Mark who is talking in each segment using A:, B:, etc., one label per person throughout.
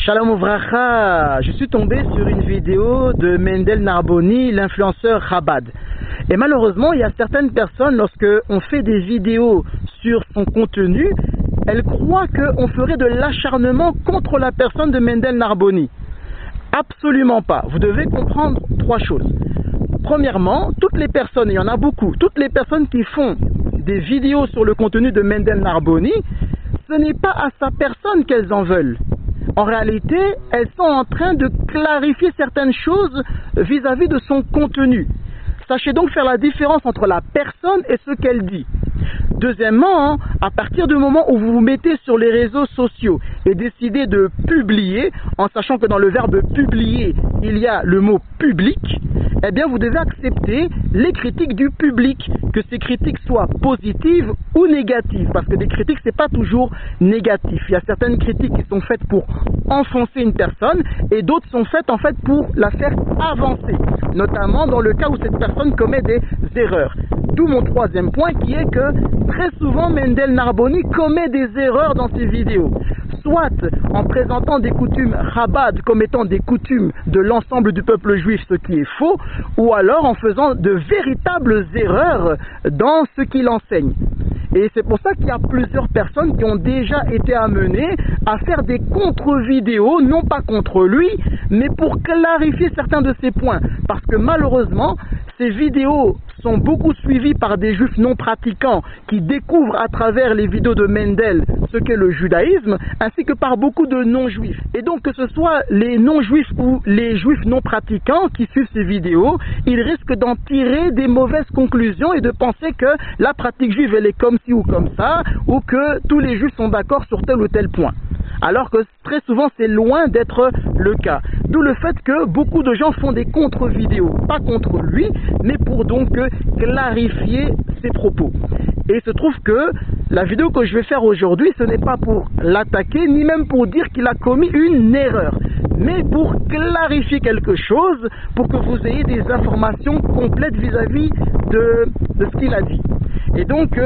A: Shalom Ouvracha, je suis tombé sur une vidéo de Mendel Narboni, l'influenceur Chabad. Et malheureusement, il y a certaines personnes, lorsque on fait des vidéos sur son contenu, elles croient qu'on ferait de l'acharnement contre la personne de Mendel Narboni. Absolument pas. Vous devez comprendre trois choses. Premièrement, toutes les personnes, et il y en a beaucoup, toutes les personnes qui font des vidéos sur le contenu de Mendel Narboni, ce n'est pas à sa personne qu'elles en veulent. En réalité, elles sont en train de clarifier certaines choses vis-à-vis de son contenu. Sachez donc faire la différence entre la personne et ce qu'elle dit. Deuxièmement, à partir du moment où vous vous mettez sur les réseaux sociaux et décidez de publier, en sachant que dans le verbe publier, il y a le mot public, eh bien vous devez accepter les critiques du public, que ces critiques soient positives ou négatives, parce que des critiques c'est pas toujours négatif. Il y a certaines critiques qui sont faites pour enfoncer une personne et d'autres sont faites en fait pour la faire avancer, notamment dans le cas où cette personne commet des erreurs. D'où mon troisième point qui est que très souvent Mendel Narboni commet des erreurs dans ses vidéos, soit en présentant des coutumes Chabad comme étant des coutumes de l'ensemble du peuple juif, ce qui est faux, ou alors en faisant de véritables erreurs dans ce qu'il enseigne. Et c'est pour ça qu'il y a plusieurs personnes qui ont déjà été amenées à faire des contre-vidéos, non pas contre lui, mais pour clarifier certains de ses points. Parce que malheureusement, ces vidéos sont beaucoup suivies par des juifs non pratiquants qui découvrent à travers les vidéos de Mendel ce qu'est le judaïsme, ainsi que par beaucoup de non-juifs. Et donc que ce soit les non-juifs ou les juifs non pratiquants qui suivent ces vidéos, ils risquent d'en tirer des mauvaises conclusions et de penser que la pratique juive elle est comme ci ou comme ça, ou que tous les juifs sont d'accord sur tel ou tel point. Alors que très souvent c'est loin d'être le cas. D'où le fait que beaucoup de gens font des contre-vidéos, pas contre lui, mais pour donc clarifier ses propos. Et il se trouve que la vidéo que je vais faire aujourd'hui, ce n'est pas pour l'attaquer, ni même pour dire qu'il a commis une erreur, mais pour clarifier quelque chose, pour que vous ayez des informations complètes vis-à-vis de ce qu'il a dit. Et donc,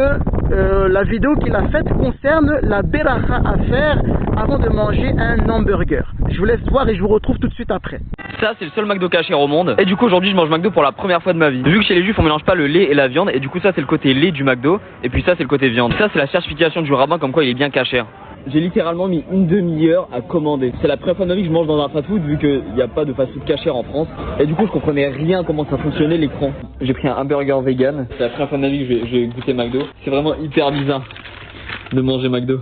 A: la vidéo qu'il a faite concerne la beracha à faire avant de manger un hamburger. Je vous laisse voir et je vous retrouve tout de suite après.
B: Ça, c'est le seul McDo cachère au monde. Et du coup, aujourd'hui, je mange McDo pour la première fois de ma vie. Vu que chez les juifs, on mélange pas le lait et la viande. Et du coup, ça, c'est le côté lait du McDo. Et puis ça, c'est le côté viande. Ça, c'est la certification du rabbin comme quoi il est bien cachère. J'ai littéralement mis une demi-heure à commander. C'est la première fois de ma vie que je mange dans un fast-food vu qu'il n'y a pas de fast-food cachère en France. Et du coup, je comprenais rien comment ça fonctionnait l'écran. J'ai pris un hamburger vegan. C'est la première fois de ma vie que je vais goûter McDo. C'est vraiment hyper bizarre de manger McDo.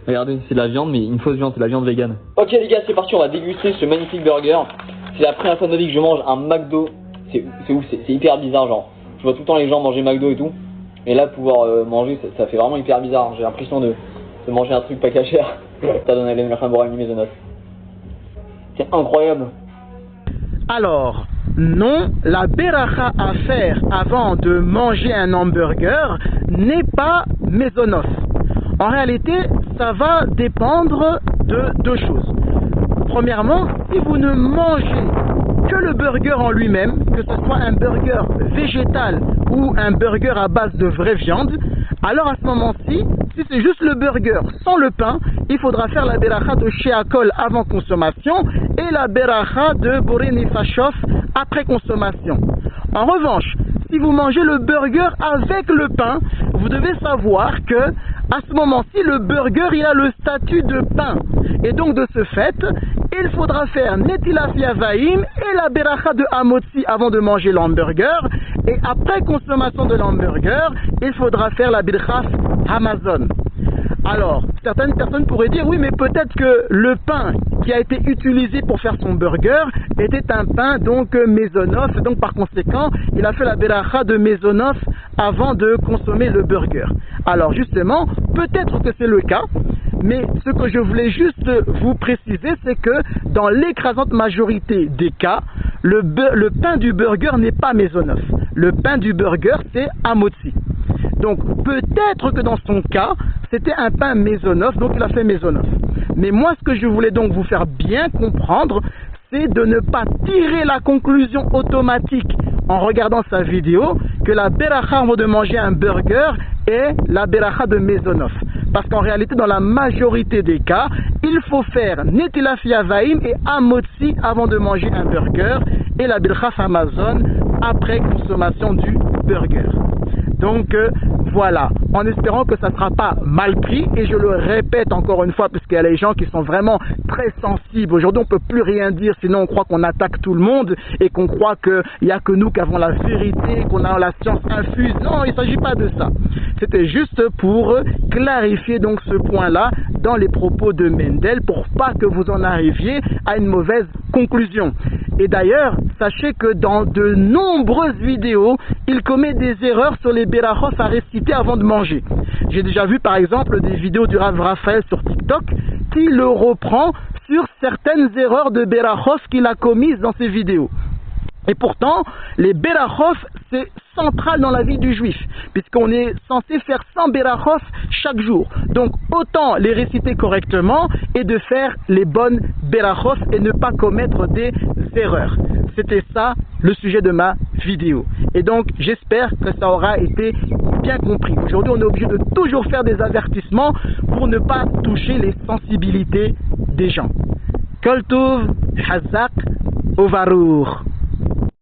B: Regardez, c'est de la viande, mais une fausse viande, c'est de la viande vegan. Ok les gars, c'est parti, on va déguster ce magnifique burger. C'est la première fois de ma vie que je mange un McDo. C'est ouf, c'est hyper bizarre, genre. Je vois tout le temps les gens manger McDo et tout. Et là, pouvoir manger, ça fait vraiment hyper bizarre. J'ai l'impression de manger un truc pas cachère. C'est incroyable.
A: Alors, non, la beracha à faire avant de manger un hamburger n'est pas mésonof. En réalité, ça va dépendre de deux choses. Premièrement, si vous ne mangez que le burger en lui-même, que ce soit un burger végétal ou un burger à base de vraie viande, alors à ce moment-ci, si c'est juste le burger sans le pain, il faudra faire la beracha de Sheakol avant consommation et la beracha de Boré Nefashot après consommation. En revanche, si vous mangez le burger avec le pain, vous devez savoir que à ce moment-ci, le burger il a le statut de pain. Et donc de ce fait, il faudra faire Netilat Yavayim et la beracha de Hamotzi avant de manger l'hamburger. Et après consommation de l'hamburger, il faudra faire la birchas Hamazon. Alors, certaines personnes pourraient dire, oui, mais peut-être que le pain qui a été utilisé pour faire son burger était un pain donc mésonof, donc par conséquent, il a fait la beracha de mésonof avant de consommer le burger. Alors justement, peut-être que c'est le cas, mais ce que je voulais juste vous préciser, c'est que dans l'écrasante majorité des cas, le pain du burger n'est pas mésonof. Le pain du burger, c'est hamotzi. Donc peut-être que dans son cas, c'était un pain mésonof, donc il a fait mésonof. Mais moi, ce que je voulais donc vous faire bien comprendre, c'est de ne pas tirer la conclusion automatique en regardant sa vidéo que la beracha avant de manger un burger est la beracha de mésonof. Parce qu'en réalité, dans la majorité des cas, il faut faire Netilat Yavayim et Amotzi avant de manger un burger et la Birchas Hamazon après consommation du burger. Donc voilà, en espérant que ça ne sera pas mal pris, et je le répète encore une fois, puisqu'il y a les gens qui sont vraiment très sensibles. Aujourd'hui, on ne peut plus rien dire, sinon on croit qu'on attaque tout le monde et qu'on croit qu'il n'y a que nous qui avons la vérité, qu'on a la science infuse. Non, il ne s'agit pas de ça. C'était juste pour clarifier donc ce point-là dans les propos de Mendel, pour pas que vous en arriviez à une mauvaise conclusion. Et d'ailleurs, sachez que dans de nombreuses vidéos, il commet des erreurs sur les berachot à réciter avant de manger. J'ai déjà vu par exemple des vidéos du Rav Raphaël sur TikTok qui le reprend sur certaines erreurs de berachot qu'il a commises dans ses vidéos. Et pourtant, les berachot, c'est central dans la vie du juif, puisqu'on est censé faire 100 berachot chaque jour. Donc, autant les réciter correctement et de faire les bonnes berachot et ne pas commettre des erreurs. C'était ça le sujet de ma vidéo. Et donc, j'espère que ça aura été bien compris. Aujourd'hui, on est obligé de toujours faire des avertissements pour ne pas toucher les sensibilités des gens. Kol Tov, Hazak, Ovarour.